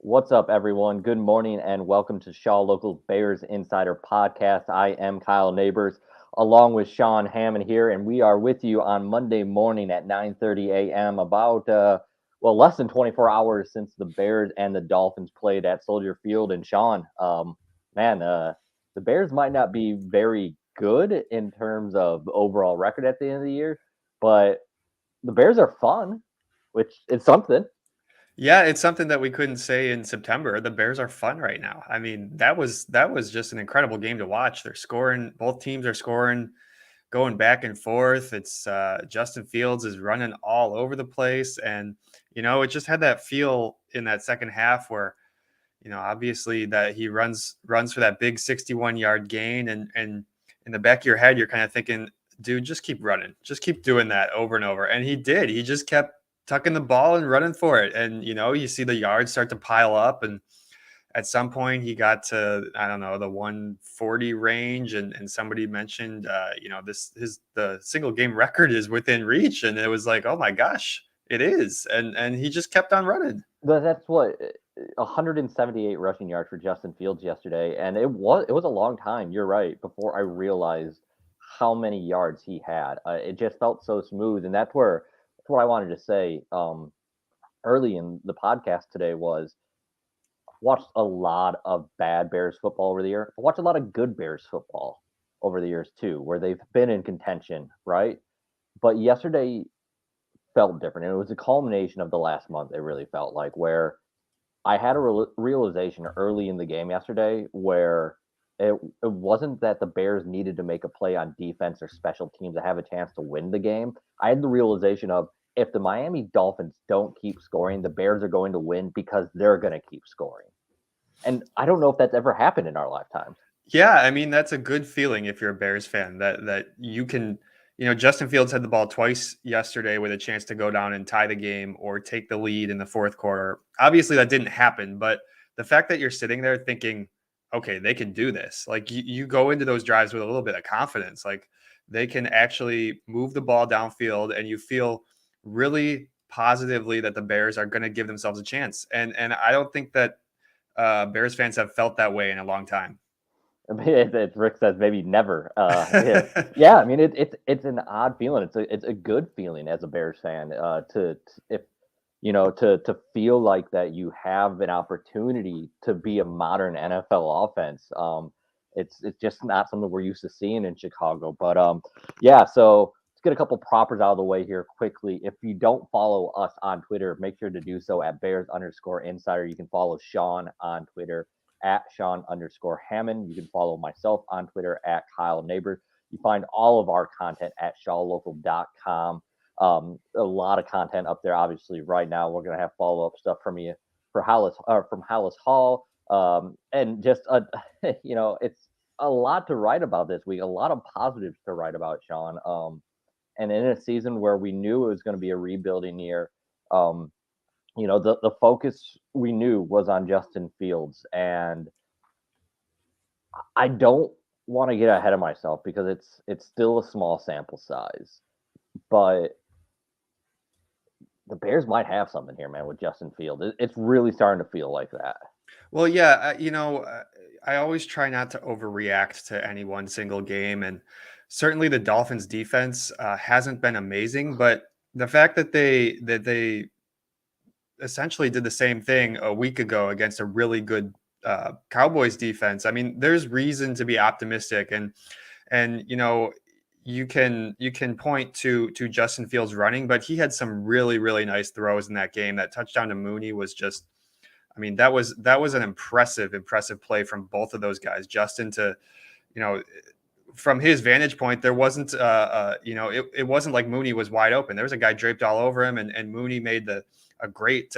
What's up, everyone? Good morning and welcome to Shaw Local Bears Insider Podcast. I am Kyle Nabors, along with Sean Hammond here, and we are with you on Monday morning at 9:30 a.m. About less than 24 hours since the Bears and the Dolphins played at Soldier Field. And Sean, the Bears might not be very good in terms of overall record at the end of the year, but the Bears are fun, which is something. Yeah, it's something that we couldn't say in September. The Bears are fun right now. I mean, that was just an incredible game to watch. They're scoring, both teams are scoring, going back and forth. It's Justin Fields is running all over the place, and it just had that feel in that second half where obviously that he runs for that big 61-yard gain, and in the back of your head you're kind of thinking, dude, just keep running, just keep doing that over and over. And he did. He just kept tucking the ball and running for it, and you see the yards start to pile up, and at some point he got to, I don't know, the 140 range, and somebody mentioned the single game record is within reach, and it was like, oh my gosh, it is. And he just kept on running. But that's what 178 rushing yards for Justin Fields yesterday, and it was a long time. You're right. Before I realized how many yards he had, it just felt so smooth, and that's what I wanted to say early in the podcast today was watched a lot of bad Bears football over the year. I watched a lot of good Bears football over the years too, where they've been in contention, right? But yesterday felt different, and it was a culmination of the last month. It really felt like where I had a realization early in the game yesterday where it wasn't that the Bears needed to make a play on defense or special teams to have a chance to win the game. I had the realization of if the Miami Dolphins don't keep scoring, the Bears are going to win because they're going to keep scoring. And I don't know if that's ever happened in our lifetimes. Yeah, I mean, that's a good feeling if you're a Bears fan, that you can, Justin Fields had the ball twice yesterday with a chance to go down and tie the game or take the lead in the fourth quarter. Obviously that didn't happen, but the fact that you're sitting there thinking, okay, they can do this. Like you go into those drives with a little bit of confidence. Like they can actually move the ball downfield, and you feel really positively that the Bears are going to give themselves a chance. And I don't think that Bears fans have felt that way in a long time. I mean, Rick says maybe never. Yeah. I mean, it's an odd feeling. It's a good feeling as a Bears fan to if to feel like that you have an opportunity to be a modern NFL offense. It's just not something we're used to seeing in Chicago. But yeah. So let's get a couple propers out of the way here quickly. If you don't follow us on Twitter, make sure to do so at Bears_Insider. You can follow Sean on Twitter at Sean underscore Hammond. You can follow myself on Twitter at Kyle Nabors. You find all of our content at shawlocal.com. A lot of content up there. Obviously, right now we're gonna have follow up stuff from you for from Hollis Hall, and just it's a lot to write about this week. A lot of positives to write about, Sean. And in a season where we knew it was going to be a rebuilding year, um, the focus we knew was on Justin Fields, and I don't want to get ahead of myself because it's still a small sample size, but the Bears might have something here, man, with Justin Fields. It's really starting to feel like that. Well, yeah, I always try not to overreact to any one single game, and certainly the Dolphins' defense hasn't been amazing. But the fact that they essentially did the same thing a week ago against a really good Cowboys defense, I mean, there's reason to be optimistic, and you can point to Justin Fields running, but he had some really nice throws in that game. That touchdown to Mooney was just, I mean, that was an impressive play from both of those guys. Justin to, you know, from his vantage point, there wasn't, it wasn't like Mooney was wide open. There was a guy draped all over him, and Mooney made a great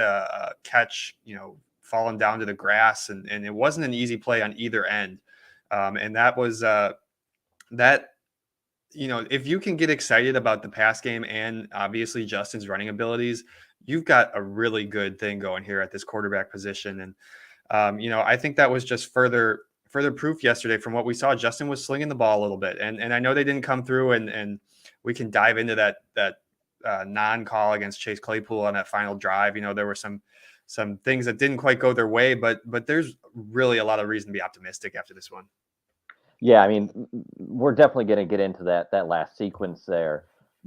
catch, falling down to the grass, and it wasn't an easy play on either end. And that was that. If you can get excited about the pass game and obviously Justin's running abilities, you've got a really good thing going here at this quarterback position. And I think that was just further proof yesterday from what we saw. Justin was slinging the ball a little bit, and I know they didn't come through, and we can dive into that non-call against Chase Claypool on that final drive. There were some things that didn't quite go their way, but there's really a lot of reason to be optimistic after this one. Yeah, I mean, we're definitely going to get into that last sequence there,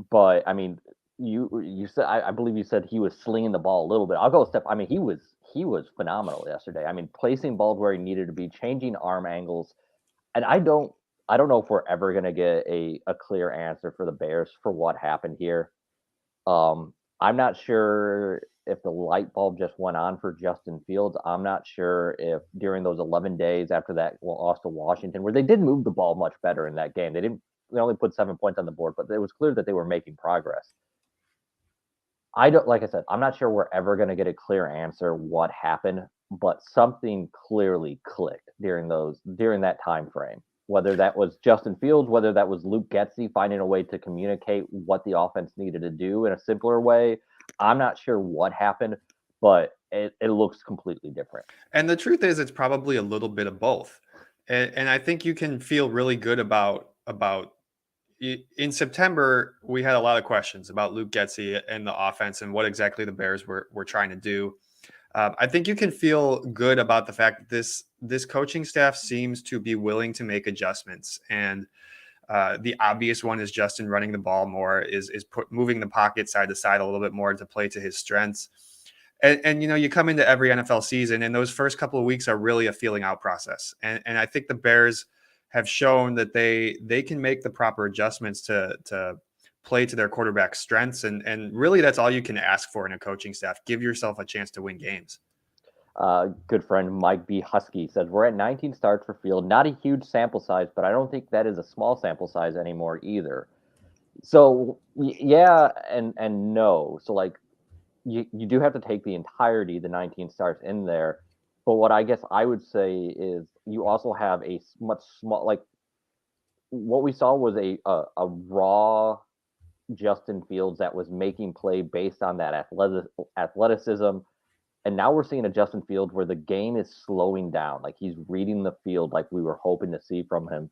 but I mean, you said I believe you said he was slinging the ball a little bit. I'll go a step. I mean, he was phenomenal yesterday. I mean, placing balls where he needed to be, changing arm angles, and I don't know if we're ever going to get a clear answer for the Bears for what happened here. I'm not sure if the light bulb just went on for Justin Fields. I'm not sure if during those 11 days after that loss to Washington, where they did move the ball much better in that game, they only put 7 points on the board, but it was clear that they were making progress. Like I said, I'm not sure we're ever going to get a clear answer what happened, but something clearly clicked during that time frame. Whether that was Justin Fields, whether that was Luke Getsy finding a way to communicate what the offense needed to do in a simpler way, I'm not sure what happened, but it looks completely different. And the truth is, it's probably a little bit of both. And I think you can feel really good about in September, we had a lot of questions about Luke Getsy and the offense and what exactly the Bears were trying to do. I think you can feel good about the fact that this coaching staff seems to be willing to make adjustments. And the obvious one is Justin running the ball more, is moving the pocket side to side a little bit more to play to his strengths. And you come into every NFL season, and those first couple of weeks are really a feeling out process. And I think the Bears have shown that they can make the proper adjustments to play to their quarterback's strengths. And really, that's all you can ask for in a coaching staff. Give yourself a chance to win games. Good friend Mike B. Husky says, we're at 19 starts for Field. Not a huge sample size, but I don't think that is a small sample size anymore either. So, yeah and no. So, like, you do have to take the entirety, the 19 starts in there. But what I guess I would say is you also have a much small, like, what we saw was a raw Justin Fields that was making play based on that athleticism. And now we're seeing a Justin Fields where the game is slowing down. Like, he's reading the field like we were hoping to see from him.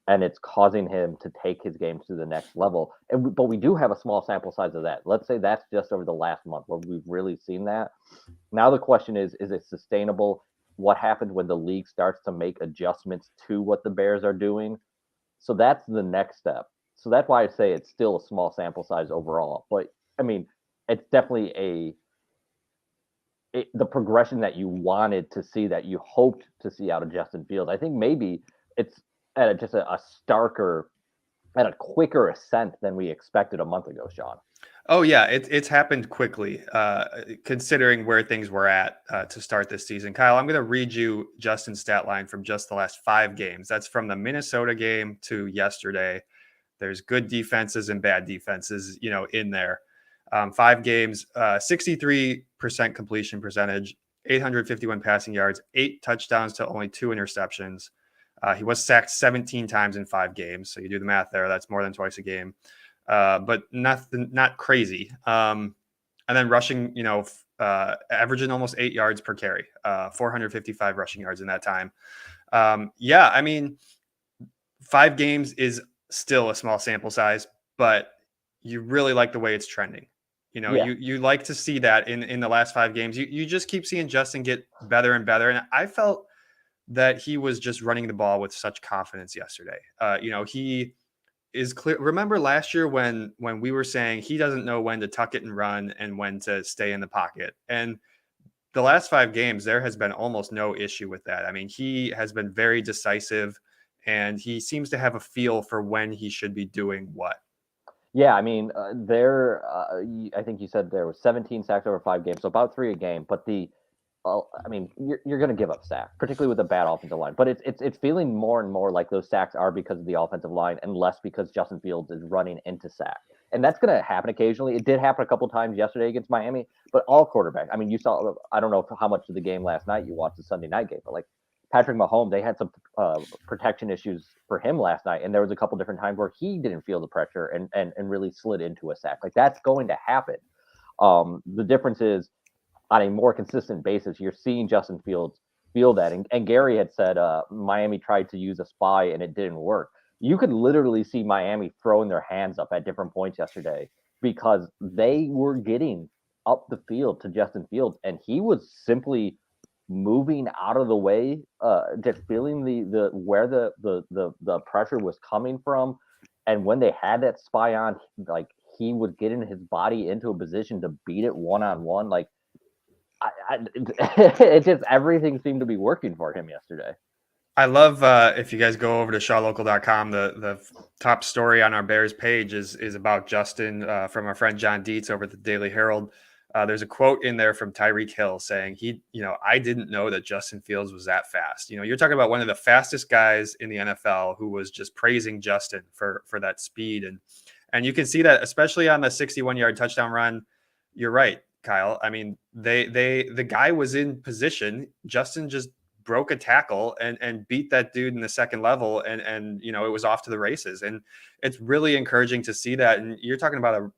And it's causing him to take his game to the next level. But we do have a small sample size of that. Let's say that's just over the last month where we've really seen that. Now the question is it sustainable? What happens when the league starts to make adjustments to what the Bears are doing? So that's the next step. So that's why I say it's still a small sample size overall. But I mean, it's definitely the progression that you wanted to see, that you hoped to see out of Justin Fields. I think maybe it's at just a starker, at a quicker ascent than we expected a month ago, Sean. Oh yeah, it's happened quickly, considering where things were at to start this season. Kyle, I'm going to read you Justin's stat line from just the last 5 games. That's from the Minnesota game to yesterday. There's good defenses and bad defenses, in there. 5 games, 63% completion percentage, 851 passing yards, 8 touchdowns to only 2 interceptions. He was sacked 17 times in 5 games. So you do the math there. That's more than twice a game. But not crazy. And then rushing, averaging almost 8 yards per carry, 455 rushing yards in that time. Yeah, I mean, 5 games is still a small sample size, but you really like the way it's trending. Yeah. You like to see that in the last 5 games. You just keep seeing Justin get better and better. And I felt that he was just running the ball with such confidence yesterday. He is clear. Remember last year when we were saying he doesn't know when to tuck it and run and when to stay in the pocket. And the last 5 games, there has been almost no issue with that. I mean, he has been very decisive, and he seems to have a feel for when he should be doing what. Yeah, I mean, I think you said there was 17 sacks over 5 games, so about 3 a game. But I mean, you're going to give up sacks, particularly with a bad offensive line. But it's feeling more and more like those sacks are because of the offensive line, and less because Justin Fields is running into sacks. And that's going to happen occasionally. It did happen a couple times yesterday against Miami, but all quarterbacks. I mean, you saw. I don't know how much of the game last night you watched the Sunday night game, but like Patrick Mahomes, they had some protection issues for him last night, and there was a couple different times where he didn't feel the pressure and really slid into a sack. Like, that's going to happen. The difference is, on a more consistent basis, you're seeing Justin Fields feel that. And Gary had said Miami tried to use a spy and it didn't work. You could literally see Miami throwing their hands up at different points yesterday because they were getting up the field to Justin Fields, and he was simply moving out of the way, just feeling the where the pressure was coming from. And when they had that spy on, like he would get in his body into a position to beat it one on one. Like it just everything seemed to be working for him yesterday. I love if you guys go over to shawlocal.com, the top story on our Bears page is about Justin from our friend John Dietz over at the Daily Herald. There's a quote in there from Tyreek Hill saying I didn't know that Justin Fields was that fast. You're talking about one of the fastest guys in the NFL who was just praising Justin for that speed. And you can see that, especially on the 61-yard touchdown run. You're right, Kyle. I mean, the guy was in position. Justin just broke a tackle and beat that dude in the second level. And it was off to the races. And it's really encouraging to see that. And you're talking about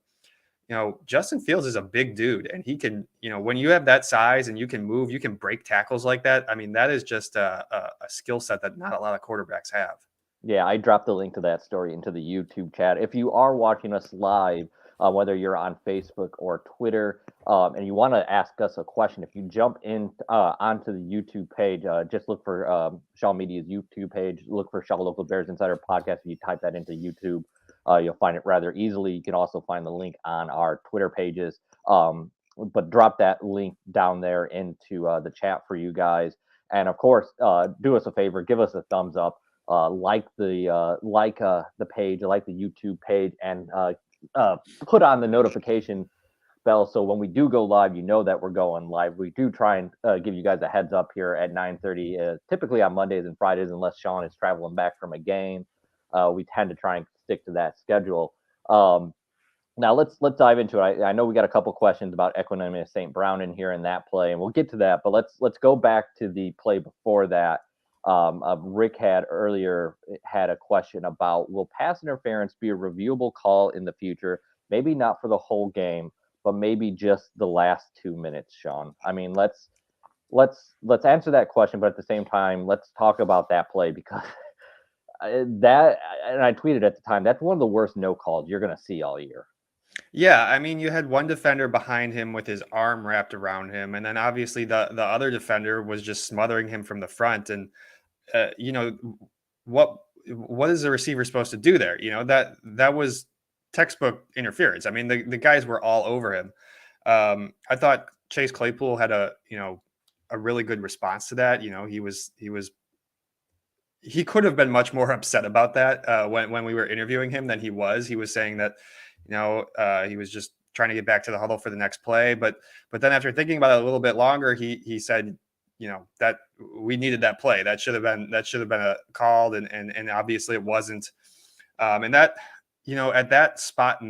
Justin Fields is a big dude, and he can, when you have that size and you can move, you can break tackles like that. I mean, that is just a skill set that not a lot of quarterbacks have. Yeah, I dropped the link to that story into the YouTube chat. If you are watching us live, whether you're on Facebook or Twitter, and you want to ask us a question, if you jump in onto the YouTube page, just look for Shaw Media's YouTube page, look for Shaw Local Bears Insider Podcast. If you type that into YouTube, you'll find it rather easily. You can also find the link on our Twitter pages, but drop that link down there into the chat for you guys. And of course, do us a favor, give us a thumbs up. Like the page, like the YouTube page, and put on the notification bell so when we do go live, that we're going live. We do try and give you guys a heads up here at 9:30, typically on Mondays and Fridays, unless Sean is traveling back from a game. We tend to try and stick to that schedule. Now let's dive into it. I know we got a couple questions about Equanimeous St. Brown in here in that play, and we'll get to that. But let's go back to the play before that. Rick had a question about, will pass interference be a reviewable call in the future? Maybe not for the whole game, but maybe just the last 2 minutes, Sean. I mean, let's answer that question, but at the same time, let's talk about that play, because that, and I tweeted at the time, that's one of the worst no calls you're going to see all year. Yeah, I mean, you had one defender behind him with his arm wrapped around him, and then obviously the other defender was just smothering him from the front. And what is the receiver supposed to do there? That was textbook interference. I mean, the guys were all over him. I thought Chase Claypool had a really good response to that. He could have been much more upset about that when we were interviewing him than he was. He was saying that he was just trying to get back to the huddle for the next play, but then after thinking about it a little bit longer, he said, that we needed that play. That should have been called, and obviously it wasn't. And that, at that spot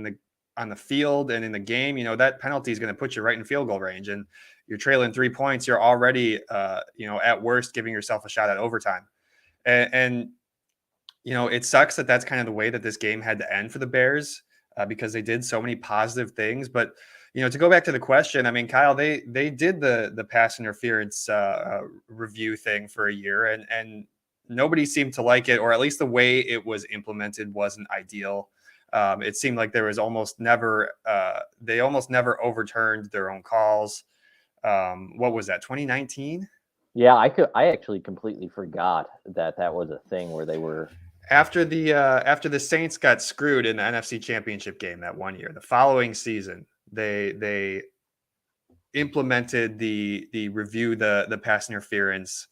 on the field and in the game, that penalty is going to put you right in field goal range, and you're trailing 3 points. You're already, at worst giving yourself a shot at overtime. And it sucks that that's kind of the way that this game had to end for the Bears, because they did so many positive things. But to go back to the question, I mean, Kyle, they did the pass interference review thing for a year, and nobody seemed to like it, or at least the way it was implemented wasn't ideal. It seemed like there was almost never they almost never overturned their own calls. What was that, 2019? Yeah, I actually completely forgot that was a thing where they were after the Saints got screwed in the NFC Championship game that one year. The following season, they implemented the review the pass interference,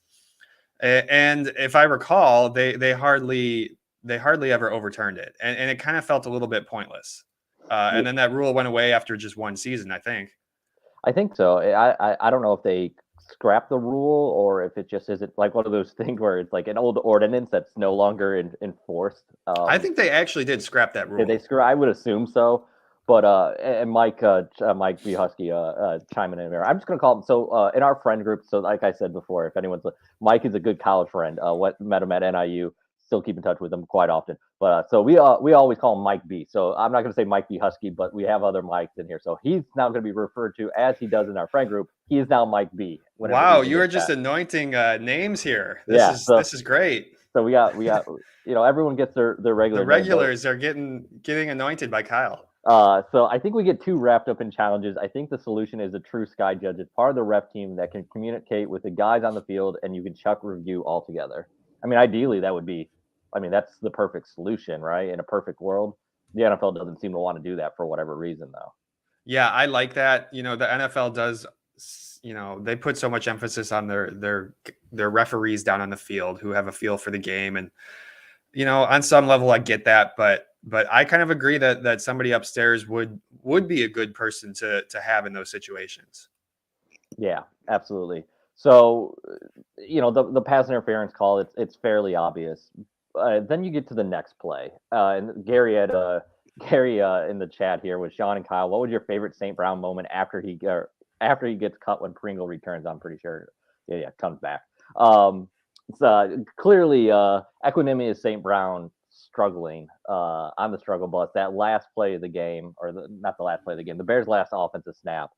and if I recall, they hardly ever overturned it, and it kind of felt a little bit pointless. And then that rule went away after just one season, I think. I think so. I don't know if they scrap the rule or if it just isn't, like one of those things where it's like an old ordinance that's no longer enforced. I think they actually did scrap that rule. Did they scrap? I would assume so. But and Mike B. Husky chiming in there. I'm just gonna call him. So in our friend group, so like I said before, if anyone's Mike is a good college friend. Met him at NIU. Still keep in touch with him quite often. But so we always call him Mike B. So I'm not going to say Mike B. Husky, but we have other Mikes in here. So he's now going to be referred to as he does in our friend group. He is now Mike B. Wow, you are just anointing names here. This is great. So we got everyone gets their regular. The regulars are getting anointed by Kyle. So I think we get too wrapped up in challenges. I think the solution is a true sky judge. It's part of the ref team that can communicate with the guys on the field, and you can chuck review altogether. I mean, ideally, that would be, I mean, that's the perfect solution, right? In a perfect world, the NFL doesn't seem to want to do that for whatever reason, though. Yeah, I like that. The NFL does. They put so much emphasis on their referees down on the field who have a feel for the game, and on some level, I get that, but I kind of agree that somebody upstairs would be a good person to have in those situations. Yeah, absolutely. So, the pass interference call, it's fairly obvious. Then you get to the next play, and Gary had Gary in the chat here with Sean and Kyle. What was your favorite St. Brown moment after he gets cut when Pringle returns? I'm pretty sure, yeah, comes back. It's clearly Equanimeous St. Brown struggling on the struggle bus. That last play of the game, or not the last play of the game, the Bears' last offensive snap.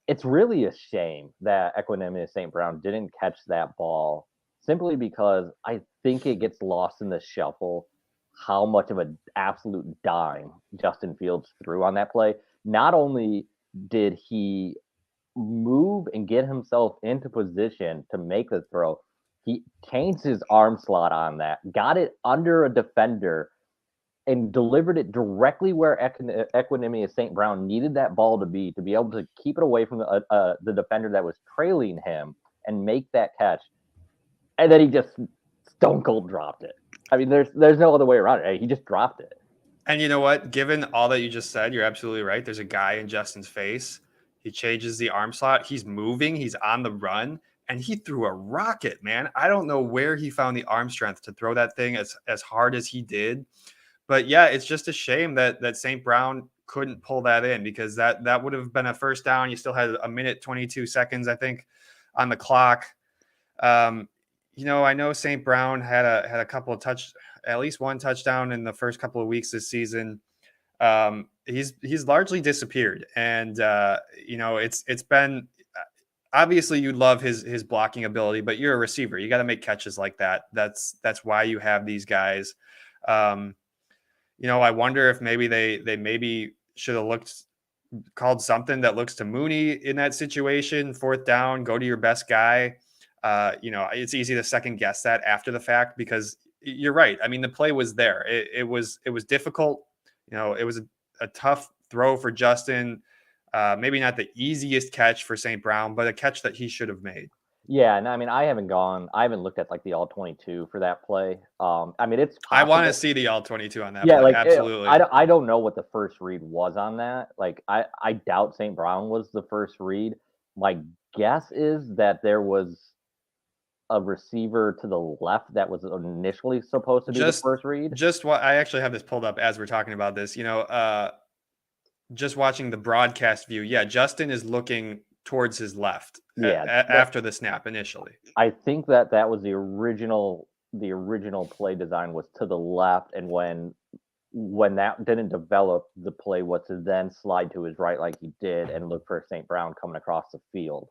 It's really a shame that Equanimeous St. Brown didn't catch that ball simply because I think it gets lost in the shuffle how much of an absolute dime Justin Fields threw on that play. Not only did he move and get himself into position to make the throw, he changed his arm slot on that, got it under a defender, and delivered it directly where Equanimeous St. Brown needed that ball to be able to keep it away from the defender that was trailing him and make that catch. And then he just stone cold dropped it. I mean, there's no other way around it. He just dropped it. And you know what? Given all that you just said, you're absolutely right. There's a guy in Justin's face. He changes the arm slot. He's moving. He's on the run. And he threw a rocket, man. I don't know where he found the arm strength to throw that thing as hard as he did. But yeah, it's just a shame that St. Brown couldn't pull that in, because that would have been a first down. You still had a minute 22 seconds, I think, on the clock. I know St. Brown had a couple of at least one touchdown in the first couple of weeks this season. He's largely disappeared, and it's been obviously you love his blocking ability, but you're a receiver. You got to make catches like that. That's why you have these guys. I wonder if maybe they maybe should have called something that looks to Mooney in that situation. Fourth down, go to your best guy. It's easy to second guess that after the fact, because you're right. I mean, the play was there. It was difficult. It was a tough throw for Justin. Maybe not the easiest catch for St. Brown, but a catch that he should have made. Yeah, and I mean, I haven't looked at like the all 22 for that play. I mean, it's possible. I want to see the all 22 on that yeah, play. like Absolutely. I don't know what the first read was on that. Like I doubt St. Brown was the first read. My guess is that there was a receiver to the left that was initially supposed to be the first read. Just what I actually have this pulled up as we're talking about this. Just watching the broadcast view. Yeah, Justin is looking towards his left. Yeah, after the snap initially. I think that was the original play design was to the left, and when that didn't develop, the play was to then slide to his right like he did and look for St. Brown coming across the field.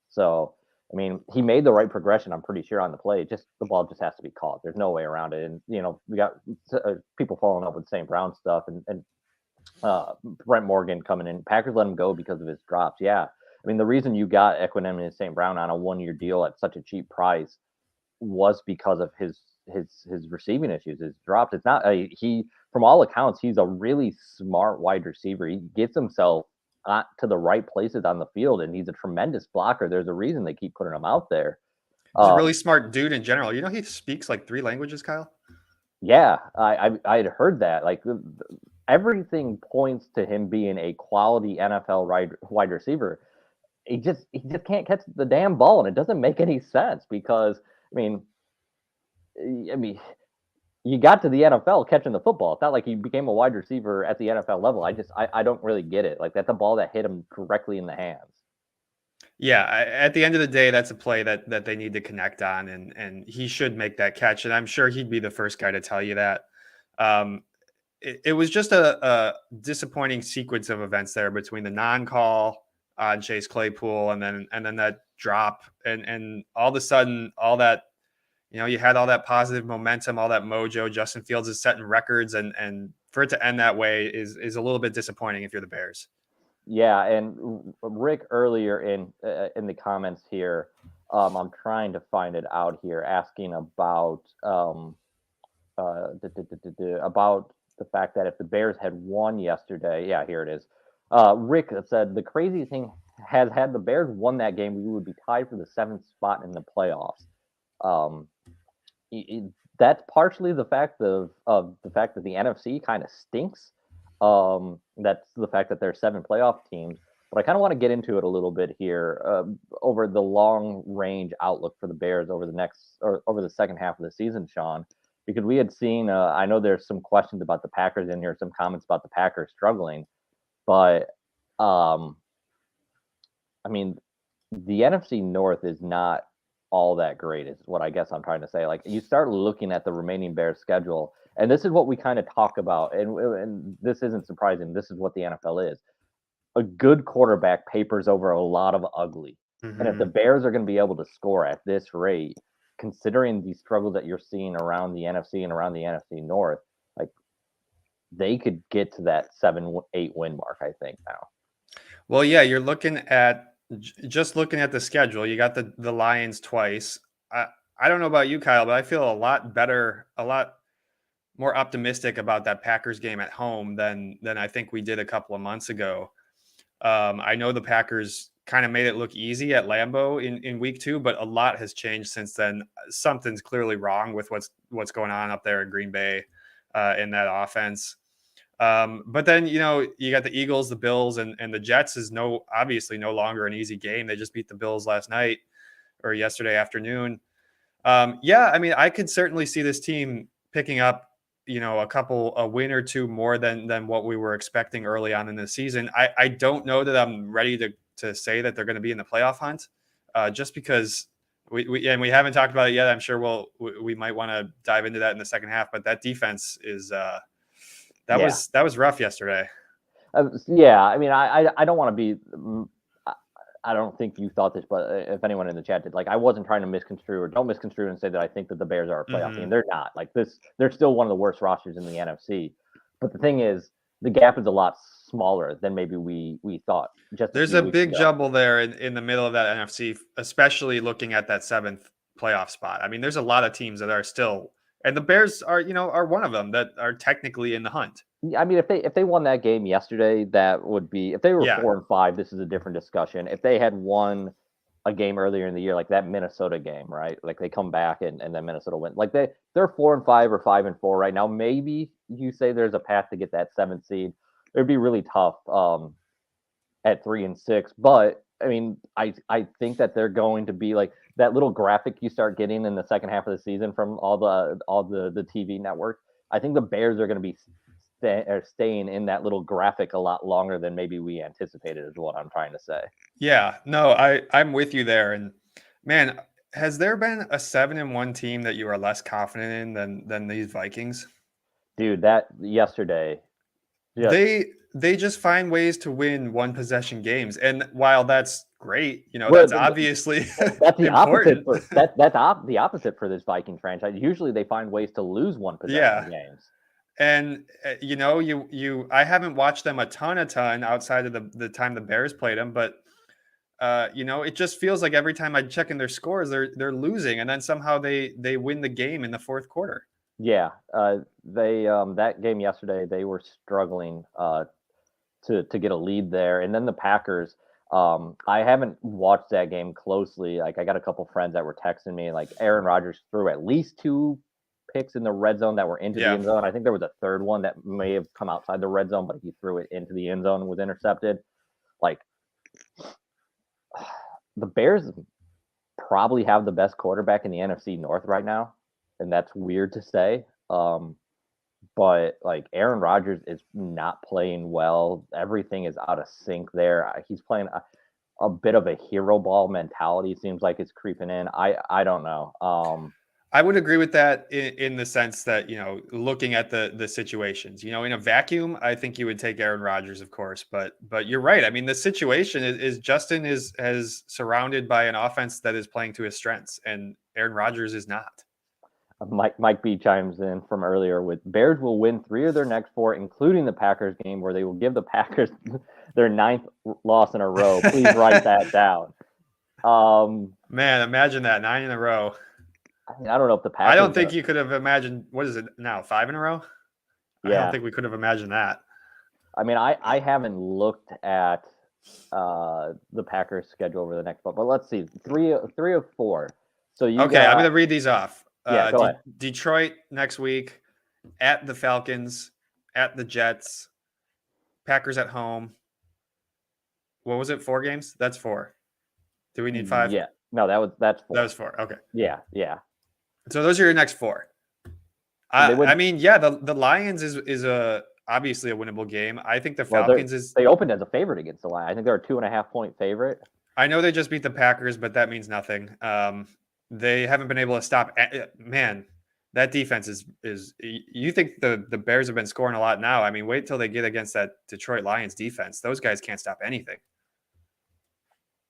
So, I mean, he made the right progression, I'm pretty sure, on the play. Just the ball just has to be caught. There's no way around it. And, we got people following up with St. Brown stuff and Brent Morgan coming in. Packers let him go because of his drops. Yeah. I mean, the reason you got Equanimeous St. Brown on a 1-year deal at such a cheap price was because of his receiving issues, his drops. It's not from all accounts, he's a really smart wide receiver. He gets himself to the right places on the field, and he's a tremendous blocker. There's a reason they keep putting him out there. He's a really smart dude in general. He speaks like 3 languages, Kyle. Yeah, I had heard that. Like everything points to him being a quality NFL wide receiver. He just can't catch the damn ball, and it doesn't make any sense because I mean, you got to the NFL catching the football. It's not like he became a wide receiver at the NFL level. I don't really get it. Like that's a ball that hit him directly in the hands. Yeah, at the end of the day, that's a play that they need to connect on, and he should make that catch. And I'm sure he'd be the first guy to tell you that. It was just a disappointing sequence of events there between the non-call on Chase Claypool and then that drop, and all of a sudden, all that, you had all that positive momentum, all that mojo. Justin Fields is setting records, and for it to end that way is a little bit disappointing if you're the Bears. Yeah, and Rick earlier in the comments here, I'm trying to find it out here, asking about about the fact that if the Bears had won yesterday, yeah, here it is. Rick said the crazy thing has had the Bears won that game, we would be tied for the seventh spot in the playoffs. Um, that's partially the fact of the fact that the NFC kind of stinks. That's the fact that there's seven playoff teams. But I kind of want to get into it a little bit here over the long range outlook for the Bears over the next or over the second half of the season, Sean, because we had seen. I know there's some questions about the Packers in here, some comments about the Packers struggling, but I mean, the NFC North is not all that great, is what I guess I'm trying to say. Like, you start looking at the remaining Bears schedule, and this is what we kind of talk about, and this isn't surprising. This is what the NFL is. A good quarterback papers over a lot of ugly. And if the Bears are going to be able to score at this rate, considering the struggles that you're seeing around the NFC and around the NFC North, like, they could get to that 7-8 win mark, I think, now. Well, yeah, you're looking at just looking at the schedule. You got the Lions twice. I don't know about you, Kyle, but I feel a lot better, a lot more optimistic about that Packers game at home than I think we did a couple of months ago. I know the Packers kind of made it look easy at Lambeau in week 2, but a lot has changed since then. Something's clearly wrong with what's going on up there in Green Bay in that offense. But then, you got the Eagles, the Bills, and the Jets is obviously no longer an easy game. They just beat the Bills last night or yesterday afternoon. Yeah, I mean, I could certainly see this team picking up, a win or two more than what we were expecting early on in the season. I don't know that I'm ready to say that they're going to be in the playoff hunt, just because we haven't talked about it yet. I'm sure we might want to dive into that in the second half, but that defense is that was rough yesterday. Yeah, I mean, I don't want to be. I don't think you thought this, but if anyone in the chat did, like, I wasn't trying to misconstrue or don't misconstrue and say that I think that the Bears are a playoff team. They're not. Like, they're still one of the worst rosters in the NFC. But the thing is, the gap is a lot smaller than maybe we thought. There's a big jumble there in the middle of that NFC, especially looking at that 7th playoff spot. I mean, there's a lot of teams that are still, and the Bears are one of them that are technically in the hunt. I mean, if they won that game yesterday, that would be, if they were 4-5, this is a different discussion. If they had won a game earlier in the year, like that Minnesota game, right? Like, they come back and then Minnesota win. Like, they're 4-5 or 5-4 right now. Maybe you say there's a path to get that 7th seed. It'd be really tough at 3-6. But I mean, I think that they're going to be like that little graphic you start getting in the second half of the season from all the TV networks. I think the Bears are going to be staying in that little graphic a lot longer than maybe we anticipated, is what I'm trying to say. Yeah, no, I'm with you there. And man, has there been a 7-1 team that you are less confident in than these Vikings? Dude, that yesterday, they just find ways to win one possession games, and while that's great, that's obviously that's the important. opposite. That's the opposite for this Viking franchise. Usually, they find ways to lose one possession games. And I haven't watched them a ton outside of the time the Bears played them, but it just feels like every time I check in their scores, they're losing, and then somehow they win the game in the fourth quarter. Yeah, they that game yesterday, they were struggling to get a lead there, and then the Packers. I haven't watched that game closely. Like, I got a couple friends that were texting me, like, Aaron Rodgers threw at least 2 picks in the red zone that were into the end zone. I think there was a third one that may have come outside the red zone, but he threw it into the end zone and was intercepted. Like, the Bears probably have the best quarterback in the NFC North right now, and that's weird to say. But like, Aaron Rodgers is not playing well. Everything is out of sync there. He's playing a bit of a hero ball mentality. Seems like it's creeping in. I don't know. I would agree with that in the sense that, looking at the situations, in a vacuum, I think you would take Aaron Rodgers, of course, but you're right. I mean, the situation is Justin is surrounded by an offense that is playing to his strengths, and Aaron Rodgers is not. Mike B chimes in from earlier with Bears will win 3 of their next 4, including the Packers game, where they will give the Packers their 9th loss in a row. Please write that down. Man, imagine that 9 in a row. I mean, I don't know if the Packers. I don't think you could have imagined. What is it now? 5 in a row? Yeah. I don't think we could have imagined that. I mean, I haven't looked at the Packers' schedule over the next, but let's see, three of 4. So you okay, I'm going to read these off. Yeah, go ahead. Detroit next week, at the Falcons, at the Jets, Packers at home. What was it? 4 games? That's 4. Do we need 5? Yeah. No, that's 4. That was 4. Okay. Yeah. So those are your next 4. I mean, yeah, the Lions is obviously a winnable game. I think the Falcons they opened as a favorite against the Lions. I think they're a 2.5-point favorite. I know they just beat the Packers, but that means nothing. They haven't been able to stop. Man, that defense is. You think the Bears have been scoring a lot now? I mean, wait till they get against that Detroit Lions defense. Those guys can't stop anything.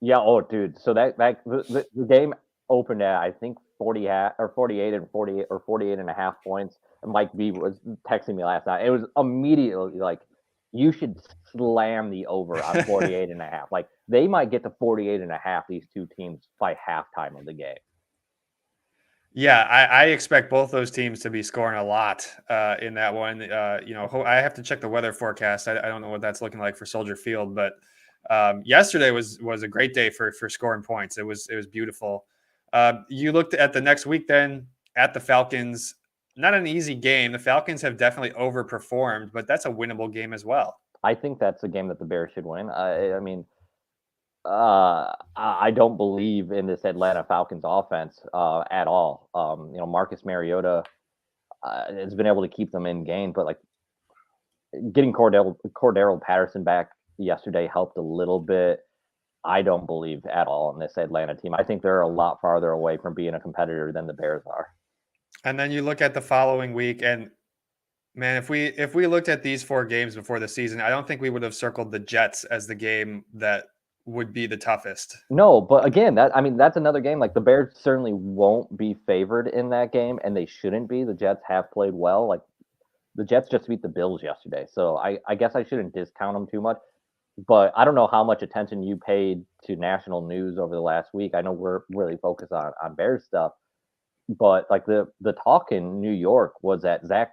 Yeah. Oh, dude. So the game opened at, I think, 48 and 48 or 48.5 points. And Mike B was texting me last night. It was immediately like, you should slam the over on 48.5. Like, they might get to 48.5, these two teams, by halftime of the game. Yeah, I expect both those teams to be scoring a lot in that one. I have to check the weather forecast. I don't know what that's looking like for Soldier Field, but yesterday was a great day for scoring points. It was beautiful. You looked at the next week then at the Falcons. Not an easy game. The Falcons have definitely overperformed, but that's a winnable game as well. I think that's a game that the Bears should win. I mean, I don't believe in this Atlanta Falcons offense at all. Marcus Mariota has been able to keep them in game, but like getting Cordero Patterson back yesterday helped a little bit. I don't believe at all in this Atlanta team. I think they're a lot farther away from being a competitor than the Bears are. And then you look at the following week, and man, if we looked at these 4 games before the season, I don't think we would have circled the Jets as the game that would be the toughest. No, but again, that's another game. Like, the Bears certainly won't be favored in that game, and they shouldn't be. The Jets have played well. Like, the Jets just beat the Bills yesterday, so I guess I shouldn't discount them too much. But I don't know how much attention you paid to national news over the last week. I know we're really focused on Bears stuff, but like the talk in New York was that Zach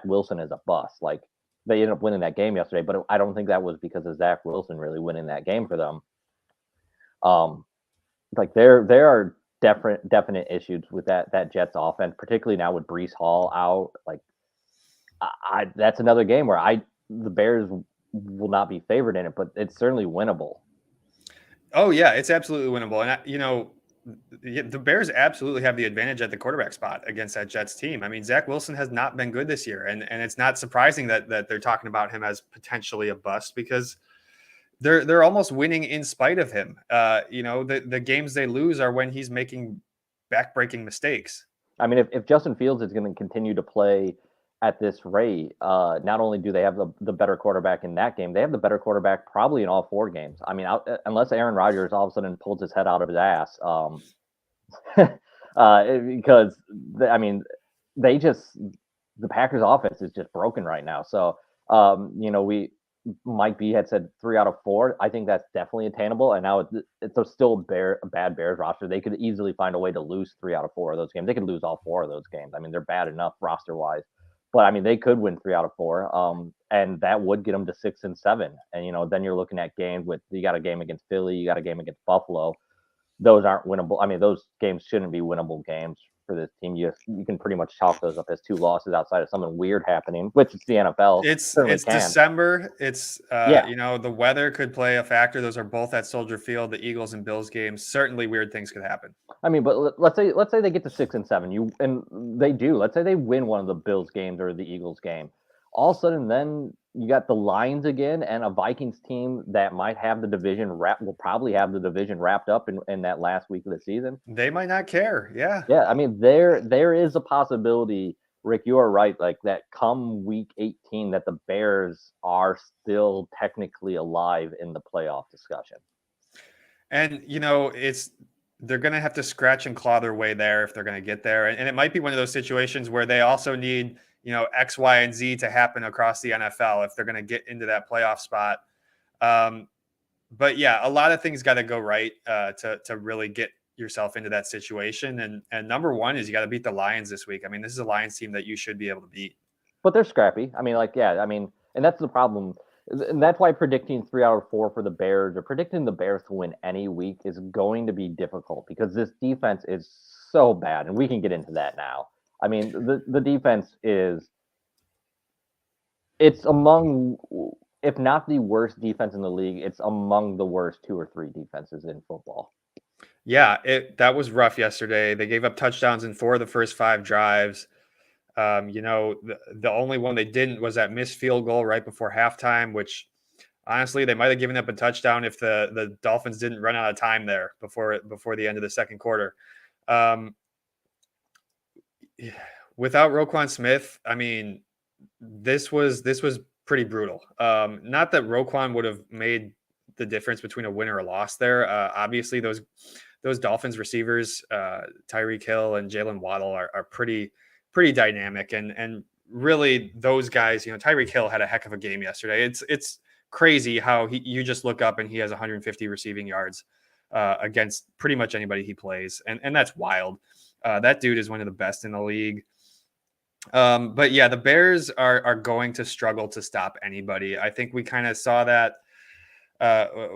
Wilson is a bust. Like, they ended up winning that game yesterday, but I don't think that was because of Zach Wilson really winning that game for them. Like, there are definite issues with that Jets offense, particularly now with Breece Hall out. Like, that's another game where the Bears will not be favored in it, but it's certainly winnable. Oh yeah, it's absolutely winnable. And the Bears absolutely have the advantage at the quarterback spot against that Jets team. I mean, Zach Wilson has not been good this year, and it's not surprising that they're talking about him as potentially a bust, because they're almost winning in spite of him. The games they lose are when he's making backbreaking mistakes. I mean, if Justin Fields is going to continue to play at this rate, not only do they have the better quarterback in that game, they have the better quarterback probably in all 4 games. I mean, unless Aaron Rodgers all of a sudden pulls his head out of his ass, because the Packers offense is just broken right now. So, Mike B had said 3 out of 4. I think that's definitely attainable. And now it's still a bad Bears roster. They could easily find a way to lose 3 out of 4 of those games. They could lose all 4 of those games. I mean, they're bad enough roster wise. But I mean, they could win 3 out of 4, and that would get them to 6 and 7. And then you're looking at games you got a game against Philly, you got a game against Buffalo. Those aren't winnable. I mean, those games shouldn't be winnable games for this team. You can pretty much chalk those up as 2 losses outside of something weird happening, which is the NFL. It's December. It's the weather could play a factor. Those are both at Soldier Field. The Eagles and Bills games, certainly weird things could happen. I mean, but let's say they get to 6 and 7. And they do. Let's say they win one of the Bills games or the Eagles game. All of a sudden, then you got the Lions again and a Vikings team that might have the division will probably have the division wrapped up in that last week of the season. They might not care. Yeah. Yeah. I mean, there is a possibility, Rick, you are right. Like, that come week 18, that the Bears are still technically alive in the playoff discussion. And, they're going to have to scratch and claw their way there if they're going to get there. And it might be one of those situations where they also need, X, Y, and Z to happen across the NFL if they're going to get into that playoff spot. But yeah, a lot of things got to go right to really get yourself into that situation. And number one is you got to beat the Lions this week. I mean, this is a Lions team that you should be able to beat. But they're scrappy. I mean, like, yeah, I mean, and that's the problem. And that's why predicting 3 out of 4 for the Bears or predicting the Bears to win any week is going to be difficult because this defense is so bad. And we can get into that now. I mean, the defense it's among, if not the worst defense in the league, it's among the worst 2 or 3 defenses in football. Yeah, that was rough yesterday. They gave up touchdowns in 4 of the first 5 drives. The only one they didn't was that missed field goal right before halftime, which honestly they might have given up a touchdown if the Dolphins didn't run out of time there before the end of the second quarter. Without Roquan Smith, I mean, this was pretty brutal. Not that Roquan would have made the difference between a win or a loss there. Obviously, those Dolphins receivers, Tyreek Hill and Jalen Waddle, are pretty dynamic, and really those guys. Tyreek Hill had a heck of a game yesterday. It's crazy how you just look up and he has 150 receiving yards against pretty much anybody he plays, and that's wild. That dude is one of the best in the league. But yeah, the Bears are going to struggle to stop anybody. I think we kind of saw that.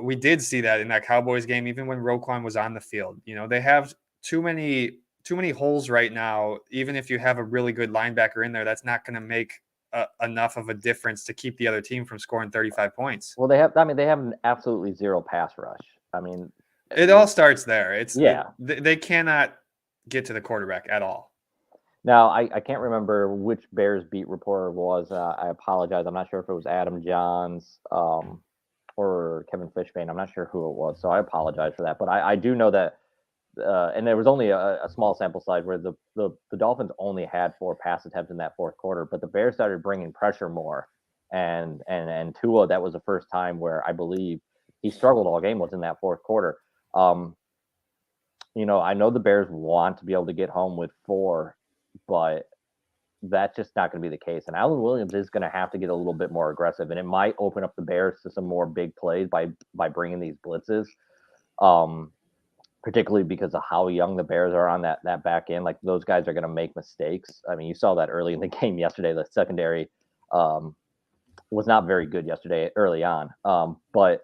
We did see that in that Cowboys game, even when Roquan was on the field. They have too many holes right now. Even if you have a really good linebacker in there, that's not going to make enough of a difference to keep the other team from scoring 35 points. Well, they have an absolutely zero pass rush. I mean, it all starts there. They cannot get to the quarterback at all. Now, I can't remember which Bears beat reporter was. I apologize. I'm not sure if it was Adam Johns or Kevin Fishbane. I'm not sure who it was, so I apologize for that. But I do know that, and there was only a small sample size where the Dolphins only had 4 pass attempts in that fourth quarter, but the Bears started bringing pressure more. And Tua, that was the first time where I believe he struggled all game was in that fourth quarter. I know the Bears want to be able to get home with 4, but that's just not going to be the case. And Alan Williams is going to have to get a little bit more aggressive, and it might open up the Bears to some more big plays by bringing these blitzes, particularly because of how young the Bears are on that back end. Like, those guys are going to make mistakes. I mean, you saw that early in the game yesterday. The secondary was not very good yesterday early on, but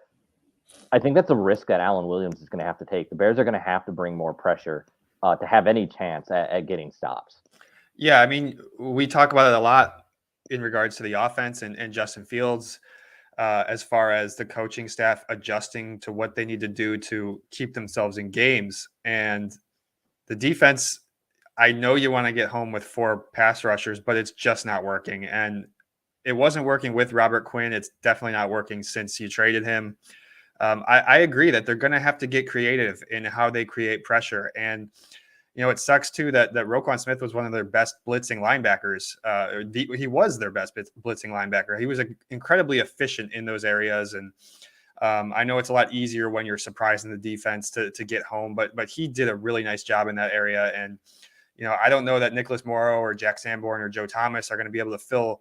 I think that's a risk that Alan Williams is going to have to take. The Bears are going to have to bring more pressure to have any chance at getting stops. Yeah, I mean, we talk about it a lot in regards to the offense and Justin Fields, as far as the coaching staff adjusting to what they need to do to keep themselves in games. And the defense, I know you want to get home with 4 pass rushers, but it's just not working. And it wasn't working with Robert Quinn. It's definitely not working since you traded him. I agree that they're going to have to get creative in how they create pressure. And it sucks too that Roquan Smith was one of their best blitzing linebackers. He was their best blitzing linebacker. He was incredibly efficient in those areas. And I know it's a lot easier when you're surprising the defense to get home, but he did a really nice job in that area. And, I don't know that Nicholas Morrow or Jack Sanborn or Joe Thomas are going to be able to fill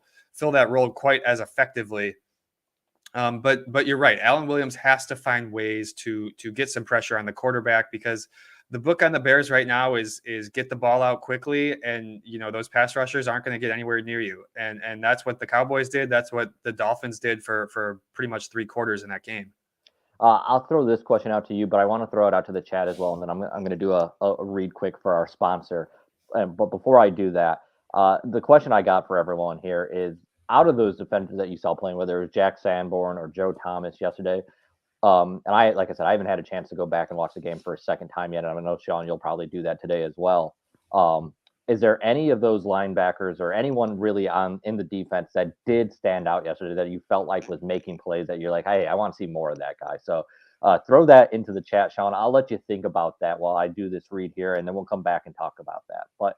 that role quite as effectively. But you're right. Alan Williams has to find ways to get some pressure on the quarterback, because the book on the Bears right now is get the ball out quickly, and those pass rushers aren't going to get anywhere near you. And that's what the Cowboys did. That's what the Dolphins did for pretty much 3 quarters in that game. I'll throw this question out to you, but I want to throw it out to the chat as well, and then I'm going to do a read quick for our sponsor. But before I do that, the question I got for everyone here is, out of those defenders that you saw playing, whether it was Jack Sanborn or Joe Thomas yesterday, and like I said, I haven't had a chance to go back and watch the game for a second time yet. And I know, Sean, you'll probably do that today as well. Is there any of those linebackers or anyone really in the defense that did stand out yesterday that you felt like was making plays that you're like, hey, I want to see more of that guy? So throw that into the chat, Sean. I'll let you think about that while I do this read here, and then we'll come back and talk about that. But